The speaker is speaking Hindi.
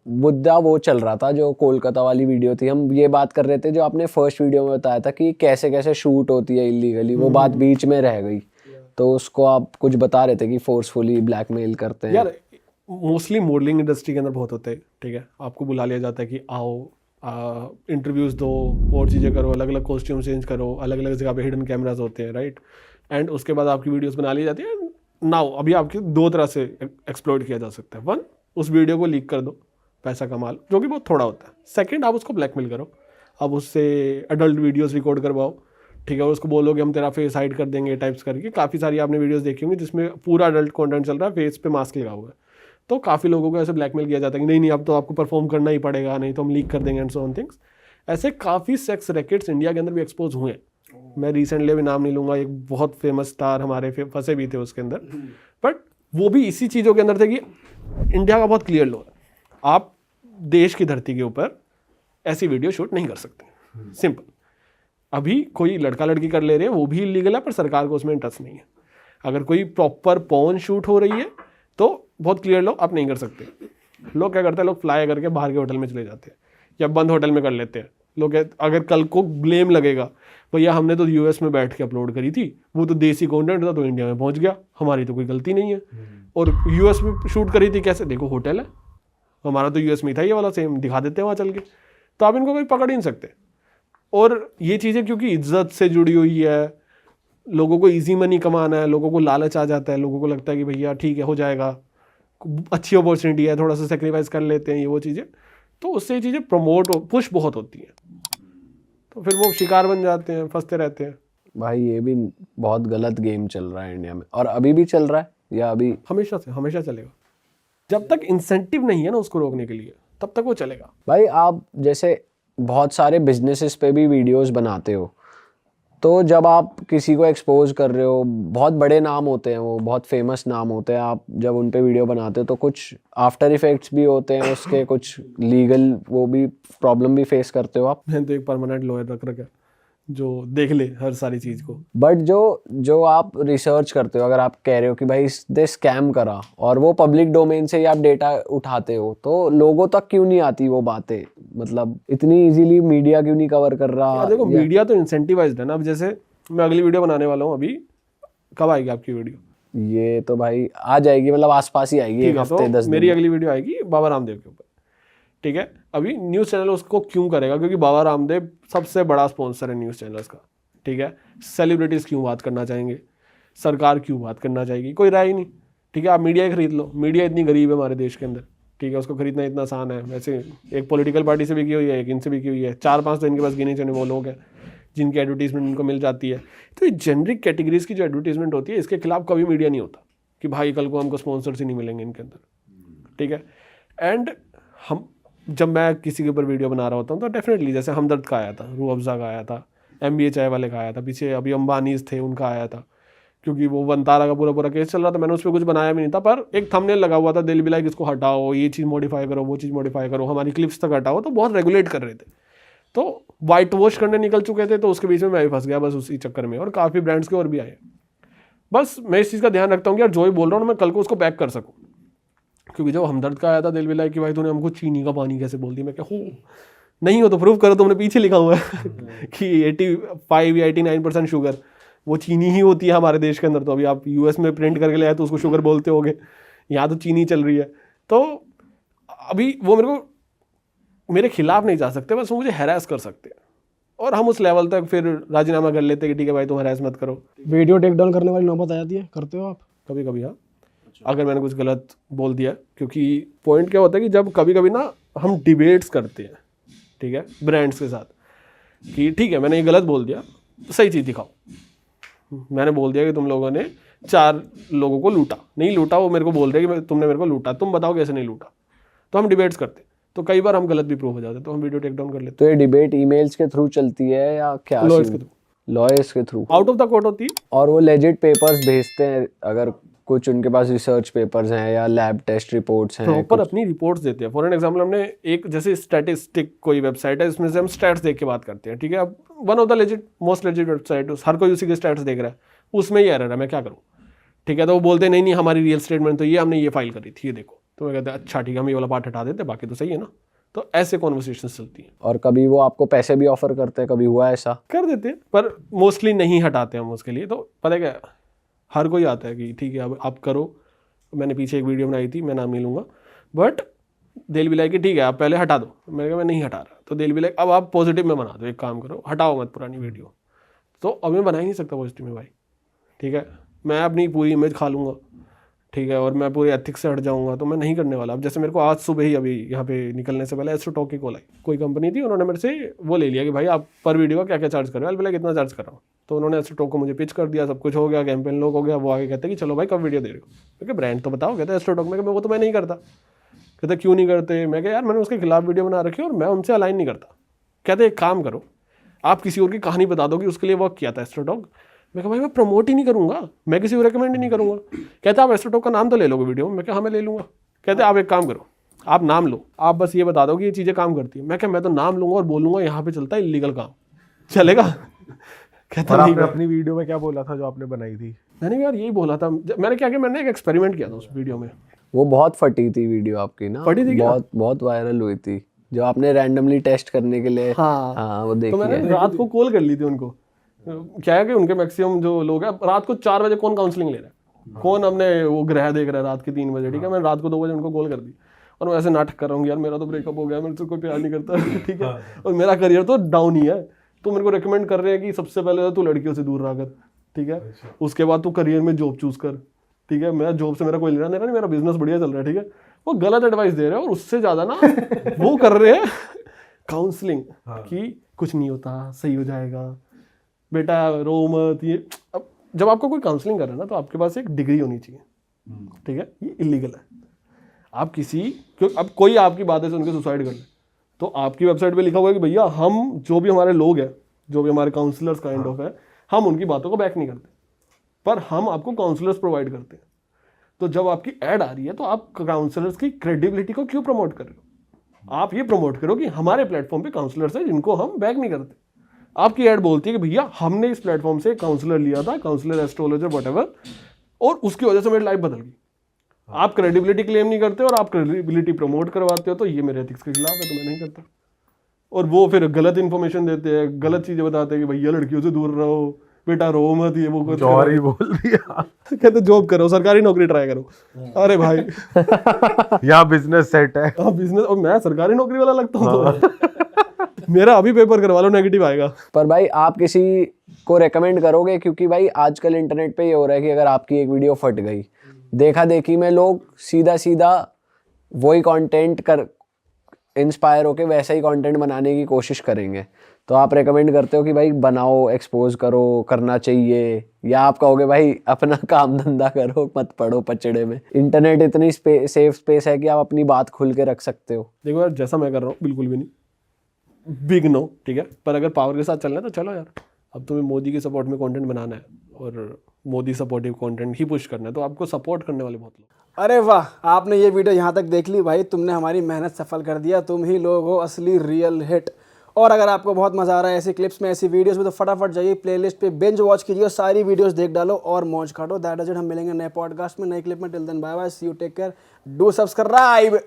मुद्दा वो चल रहा था जो कोलकाता वाली वीडियो थी, हम ये बात कर रहे थे जो आपने फर्स्ट वीडियो में बताया था कि कैसे कैसे शूट होती है इलीगली, वो बात बीच में रह गई। तो उसको आप कुछ बता रहे थे कि फोर्सफुली ब्लैकमेल करते हैं। यार मोस्टली मॉडलिंग इंडस्ट्री के अंदर बहुत होते हैं, ठीक है, आपको बुला लिया जाता है कि आओ इंटरव्यूज़ दो और चीज़ें करो, अलग अलग कॉस्ट्यूम चेंज करो, अलग अलग जगह पे हिडन कैमराज होते हैं, राइट। एंड उसके बाद आपकी वीडियोस बना ली जाती है। नाउ अभी आपकी दो तरह से एक्सप्लॉइट किया जा सकता है। वन, उस वीडियो को लीक कर दो, पैसा कमा लो, जो कि बहुत थोड़ा होता है। सेकंड, आप उसको ब्लैकमेल करो, आप उससे अडल्ट वीडियोस रिकॉर्ड करवाओ, ठीक है, और उसको बोलो कि हम तेरा फेस हाइड कर देंगे टाइप्स करके। काफ़ी सारी आपने वीडियोस देखी होंगी जिसमें पूरा अडल्ट कंटेंट चल रहा है, फेस पे मास्क लगा हुआ है। तो काफ़ी लोगों को ऐसे ब्लैकमेल किया जाता है कि नहीं नहीं अब तो आपको परफॉर्म करना ही पड़ेगा, नहीं तो हम लीक कर देंगे एंड सो ऑन थिंग्स। ऐसे काफ़ी सेक्स रैकेट्स इंडिया के अंदर भी एक्सपोज हुए हैं। मैं रिसेंटली भी नाम नहीं लूँगा, एक बहुत फेमस स्टार हमारे फंसे भी थे उसके अंदर, बट वो भी इसी चीज़ों के अंदर थे कि इंडिया का बहुत क्लियर लॉ है, आप देश की धरती के ऊपर ऐसी वीडियो शूट नहीं कर सकते, सिंपल। अभी कोई लड़का लड़की कर ले रहे हैं वो भी इलीगल है, पर सरकार को उसमें इंटरेस्ट नहीं है। अगर कोई प्रॉपर पॉर्न शूट हो रही है तो बहुत क्लियर लो, आप नहीं कर सकते। लोग क्या करते हैं, लोग फ्लाई करके बाहर के होटल में चले जाते हैं या बंद होटल में कर लेते हैं। लोग अगर कल को ब्लेम लगेगा, भैया हमने तो यूएस में बैठ के अपलोड करी थी, वो तो देसी कंटेंट था तो इंडिया में पहुंच गया, हमारी तो कोई गलती नहीं है। और यूएस में शूट करी थी कैसे, देखो होटल है, हमारा तो यूएस में था ये वाला, सेम दिखा देते हैं वहाँ चल के। तो आप इनको कोई पकड़ ही नहीं सकते। और ये चीज़ें क्योंकि इज्जत से जुड़ी हुई है, लोगों को इजी मनी कमाना है, लोगों को लालच आ जाता है, लोगों को लगता है कि भैया ठीक है हो जाएगा, अच्छी अपॉर्चुनिटी है, थोड़ा सा सेक्रीफाइस कर लेते हैं, ये वो चीज़ें, तो उससे ये चीज़ें प्रमोट पुश बहुत होती हैं, तो फिर वो शिकार बन जाते हैं, फंसते रहते हैं। भाई ये भी बहुत गलत गेम चल रहा है इंडिया में, और अभी भी चल रहा है या अभी? हमेशा चलेगा। जब तक इंसेंटिव नहीं है ना उसको रोकने के लिए, तब तक वो चलेगा। भाई आप जैसे बहुत सारे बिजनेसेस पे भी वीडियोस बनाते हो, तो जब आप किसी को एक्सपोज कर रहे हो, बहुत बड़े नाम होते हैं, वो बहुत फेमस नाम होते हैं, आप जब उन पे वीडियो बनाते हो तो कुछ आफ्टर इफेक्ट्स भी होते हैं उसके, कुछ लीगल वो भी प्रॉब्लम भी फेस करते हो आप? मैंने तो एक परमानेंट लॉयर रख रखा है जो देख ले हर सारी चीज़ को। बट जो आप रिसर्च करते हो, अगर आप कह रहे हो कि भाई इसने स्कैम करा और वो पब्लिक डोमेन से ही आप डेटा उठाते हो, तो लोगों तक क्यों नहीं आती वो बातें? मतलब इतनी इजीली मीडिया क्यों नहीं कवर कर रहा? देखो मीडिया तो इंसेंटिवाइज्ड है ना। अब जैसे मैं अगली वीडियो बनाने वाला हूँ, अभी कब आएगी आपकी वीडियो? ये तो भाई आ जाएगी, मतलब आसपास ही आएगी, एक हफ्ते 10 दिन। मेरी अगली वीडियो आएगी बाबा रामदेव के ऊपर, ठीक है। अभी न्यूज़ चैनल उसको क्यों करेगा? क्योंकि बाबा रामदेव सबसे बड़ा स्पॉन्सर है न्यूज़ चैनल्स का, ठीक है। सेलिब्रिटीज़ क्यों बात करना चाहेंगे, सरकार क्यों बात करना चाहेगी, कोई राय नहीं, ठीक है। आप मीडिया ही खरीद लो, मीडिया इतनी गरीब है हमारे देश के अंदर, ठीक है, उसको खरीदना इतना आसान है। वैसे एक पॉलिटिकल पार्टी से भी की हुई है, एक इनसे भी की हुई है, 4-5 तो इनके पास गिने चुने वो लोग हैं जिनकी एडवर्टीजमेंट इनको मिल जाती है। तो ये जेनरिक कैटेगरीज की जो एडवर्टीजमेंट होती है, इसके खिलाफ कभी मीडिया नहीं होता कि भाई कल को हमको स्पॉन्सर्स ही नहीं मिलेंगे इनके अंदर, ठीक है। एंड हम जब मैं किसी के ऊपर वीडियो बना रहा होता हूँ तो डेफिनेटली, जैसे हमदर्द का आया था, रूह अफ़ज़ा का आया था, MBA चाय वाले का आया था, पीछे अभी अंबानीज थे उनका आया था, क्योंकि वो वंतारा का पूरा केस चल रहा था। मैंने उस पर कुछ बनाया भी नहीं था, पर एक थंबनेल लगा हुआ था, दिल भी लाइक इसको हटाओ, ये चीज़ मॉडिफाई करो, वो चीज़ मॉडिफाई करो, हमारी क्लिप्स तक हटाओ, तो बहुत रेगुलेट कर रहे थे। तो वाइट वॉश करने निकल चुके थे, तो उसके बीच में मैं भी फंस गया बस उसी चक्कर में, और काफ़ी ब्रांड्स के और भी आए। बस मैं इस चीज़ का ध्यान रखता हूँ कि यार जो ही बोल रहा हूँ मैं कल को उसको बैक कर सकूँ। क्योंकि जब हमदर्द का आया था दिल भी लाइक कि भाई तूने हमको चीनी का पानी कैसे बोल दिया, मैं क्या हो नहीं हो तो प्रूव करो, तुमने पीछे लिखा हुआ है कि 85 या 89% शुगर वो चीनी ही होती है हमारे देश के अंदर। तो अभी आप US में प्रिंट करके ले आए तो उसको शुगर बोलते होगे, यहाँ तो चीनी चल रही है। तो अभी वो मेरे खिलाफ नहीं जा सकते, बस वो मुझे हैरास कर सकते हैं, और हम उस लेवल तक फिर राजीनामा कर लेते हैं कि ठीक है भाई तुम हैरास मत करो। वीडियो टेक डाउन करने वाली नौबत आ जाती है, करते हो आप? कभी कभी हाँ, अगर मैंने कुछ गलत बोल दिया, क्योंकि पॉइंट क्या होता है कि जब कभी कभी ना हम डिबेट्स करते हैं, ठीक है, ब्रांड्स के साथ कि ठीक है मैंने ये गलत बोल दिया, सही चीज़ दिखाओ। मैंने बोल दिया कि तुम लोगों ने 4 लोगों को लूटा, नहीं लूटा, वो मेरे को बोल रहे कि तुमने मेरे को लूटा, तुम बताओ कैसे नहीं लूटा। तो हम डिबेट्स करते, तो कई बार हम गलत भी प्रूव हो जाते, तो हम वीडियो टेक डाउन कर लेते। तो ये डिबेट ईमेल्स के थ्रू चलती है या क्या? लॉयर्स के थ्रू, लॉयर्स के through, out of the court होती है। और वो लेजिट पेपर्स भेजते हैं, अगर कुछ उनके पास रिसर्च पेपर्स हैं या लैब टेस्ट रिपोर्ट्स हैं, प्रॉपर अपनी रिपोर्ट्स देते हैं। फॉर एन एग्जाम्पल, हमने एक जैसे स्टैटिस्टिक कोई वेबसाइट है, इसमें से हम स्टैट्स देख के बात करते हैं, ठीक है। अब one of the legit most legit website, हर कोई उसी के स्टैट्स देख रहा है, उसमें ही एरर है, मैं क्या करूँ, ठीक है। तो वो बोलते नहीं हमारी रियल स्टेटमेंट तो ये हमने ये फाइल करी थी, ये देखो। तो मैं कहते हैं अच्छा ठीक है, हम ये वाला पार्ट हटा देते, बाकी तो सही है ना। तो ऐसे कॉन्वर्सेशन चलती हैं। और कभी वो आपको पैसे भी ऑफर करते हैं, कभी हुआ ऐसा? कर देते हैं, पर मोस्टली नहीं हटाते हम उसके लिए। तो पता है क्या, हर कोई आता है कि ठीक है अब आप करो। मैंने पीछे एक वीडियो बनाई थी, मैं नाम नहीं लूँगा, बट दिल भी लाइक कि ठीक है आप पहले हटा दो। मैंने कहा मैं नहीं हटा रहा। तो दिल भी लाइक अब आप पॉजिटिव में बना दो, एक काम करो हटाओ मत पुरानी वीडियो। तो अब मैं बना ही नहीं सकता पॉजिटिव में भाई, ठीक है। मैं अपनी पूरी इमेज खा लूँगा, ठीक है, और मैं पूरे एथिक्स से हट जाऊँगा, तो मैं नहीं करने वाला। अब जैसे मेरे को आज सुबह ही अभी यहाँ पे निकलने से पहले एस्ट्रोटॉक की कॉल आई। कोई कंपनी थी, उन्होंने मेरे से वो ले लिया कि भाई आप पर वीडियो का क्या क्या चार्ज कर रहे हो। बोला कितना चार्ज कर रहा हूँ। तो उन्होंने एस्ट्रोटॉक को मुझे पिच कर दिया, सब कुछ हो गया, कैंपेन लोग हो गया। वो आगे कहते हैं कि चलो भाई कब वीडियो दे रहे हो। क्योंकि ब्रांड तो बताओ। कहते हैं एस्ट्रोटॉक में, वो तो मैं नहीं करता। कहते क्यों नहीं करते। मैं कहा यार मैंने उसके खिलाफ वीडियो बना रखी है और मैं उनसे अलाइन नहीं करता। कहते एक काम करो, आप किसी और की कहानी बता दो कि उसके लिए वर्क किया था एस्ट्रोटॉक। मैं कहा भाई मैं प्रमोट ही नहीं करूँगा, मैं किसी को रेकमेंड ही नहीं करूँगा। कहते आप एस्ट्रोटॉक का नाम तो ले लोगे वीडियो में। मैं कहा हाँ मैं ले लूँगा। कहते आप एक काम करो, आप नाम लो, आप बस ये बता दो कि ये चीज़ें काम करती है। मैं क्या, मैं तो नाम लूँगा और बोलूँगा यहाँ पे चलता है इलीगल काम, चलेगा। कहता और नहीं। आपने अपनी वीडियो में क्या बोला था जो आपने बनाई थी? मैंने यार यही बोला था। मैंने क्या किया, मैंने एक एक्सपेरिमेंट किया था उस वीडियो में। वो बहुत फटी थी वीडियो आपकी ना, फटी थी क्या? बहुत बहुत वायरल हुई थी, जो आपने रैंडमली टेस्ट करने के लिए। हाँ वो तो देखी मैंने है। रात को कॉल कर ली थी उनको। क्या है कि उनके मैक्सिमम जो लोग हैं रात को 4 बजे कौन काउंसलिंग ले रहा है, कौन हमने वो ग्रह देख रहा है रात के 3 बजे, ठीक है। मैंने रात को 2 बजे उनको कॉल कर दी और मैं ऐसे नाटक कर रहा हूँ यार मेरा तो ब्रेकअप हो गया, मेरे से कोई प्यार नहीं करता, ठीक है, और मेरा करियर तो डाउन ही है। तो मेरे को रिकमेंड कर रहे हैं कि सबसे पहले तू लड़कियों से दूर रहा कर, ठीक है, उसके बाद तू करियर में जॉब चूज कर, ठीक है। मैं जॉब से मेरा कोई लेना देना नहीं, मेरा बिजनेस बढ़िया चल रहा है, ठीक है। वो गलत एडवाइस दे रहे हैं और उससे ज्यादा ना वो कर रहे हैं काउंसलिंग कि कुछ नहीं होता, सही हो जाएगा, बेटा रो मत। ये अब जब आपको कोई काउंसलिंग कर रहा है ना, तो आपके पास एक डिग्री होनी चाहिए, ठीक है। ये इलीगल है। आप किसी क्यों, अब कोई आपकी बातें सुन के सुसाइड कर ले, तो आपकी वेबसाइट पे लिखा हुआ है कि भैया हम जो भी हमारे लोग हैं, जो भी हमारे काउंसलर्स काइंड ऑफ है, हम उनकी बातों को बैक नहीं करते, पर हम आपको काउंसलर्स प्रोवाइड करते हैं। तो जब आपकी ऐड आ रही है तो आप काउंसलर्स की क्रेडिबिलिटी को क्यों प्रमोट कर रहे हो? आप ये प्रमोट करो कि हमारे प्लेटफॉर्म पे काउंसलर्स हैं जिनको हम बैक नहीं करते। आपकी ऐड बोलती है कि भैया हमने इस प्लेटफॉर्म से काउंसलर लिया था, काउंसलर, एस्ट्रोलॉजर, व्हाटएवर, और उसकी वजह से मेरी लाइफ बदल गई। आप क्रेडिबिलिटी क्लेम नहीं करते और आप क्रेडिबिलिटी प्रमोट करवाते हो, तो ये मेरे एथिक्स के खिलाफ है, तो मैं नहीं करता। और वो फिर गलत इन्फॉर्मेशन देते हैं, गलत चीजें बताते हैं कि भैया लड़कियों से दूर रहो, बेटा रो मत, ये वो कुछ और ही बोल दिया। कहते जॉब करो, सरकारी नौकरी ट्राई करो। अरे भाई यहाँ बिजनेस सेट है। हाँ बिजनेस, और मैं सरकारी नौकरी वाला लगता हूँ तो मेरा अभी पेपर करवा लो, नेगेटिव आएगा। पर भाई आप किसी को रेकमेंड करोगे? क्योंकि भाई आजकल इंटरनेट पे ये हो रहा है कि अगर आपकी एक वीडियो फट गई, देखा देखी में लोग सीधा सीधा वही कंटेंट कर इंस्पायर होके वैसा ही कंटेंट बनाने की कोशिश करेंगे। तो आप रेकमेंड करते हो कि भाई बनाओ, एक्सपोज करो, करना चाहिए, या आप कहोगे भाई अपना काम धंधा करो, मत पड़ो पचड़े में? इंटरनेट इतनी सेफ स्पेस है कि आप अपनी बात खुल के रख सकते हो। देखो यार, जैसा मैं कर रहा हूँ बिल्कुल भी नहीं, बिग नो, ठीक है, पर अगर पावर के साथ चलना है तो चलो यार। अब तुम्हें मोदी के सपोर्ट में कंटेंट बनाना है और मोदी सपोर्टिव कंटेंट ही पुश करना है, तो आपको सपोर्ट करने वाले बहुत लोग। अरे वाह, आपने ये वीडियो यहाँ तक देख ली भाई, तुमने हमारी मेहनत सफल कर दिया। तुम ही लोग हो असली रियल हिट। और अगर आपको बहुत मजा आ रहा है ऐसी क्लिप्स में, ऐसी वीडियोस में, तो फटाफट जाइए प्लेलिस्ट पे, बिंज वॉच कीजिए और सारी वीडियोस देख डालो और मौज काटो। That is it. हम मिलेंगे नए पॉडकास्ट में, नए क्लिप में। Till then bye bye, see you, take care, do subscribe.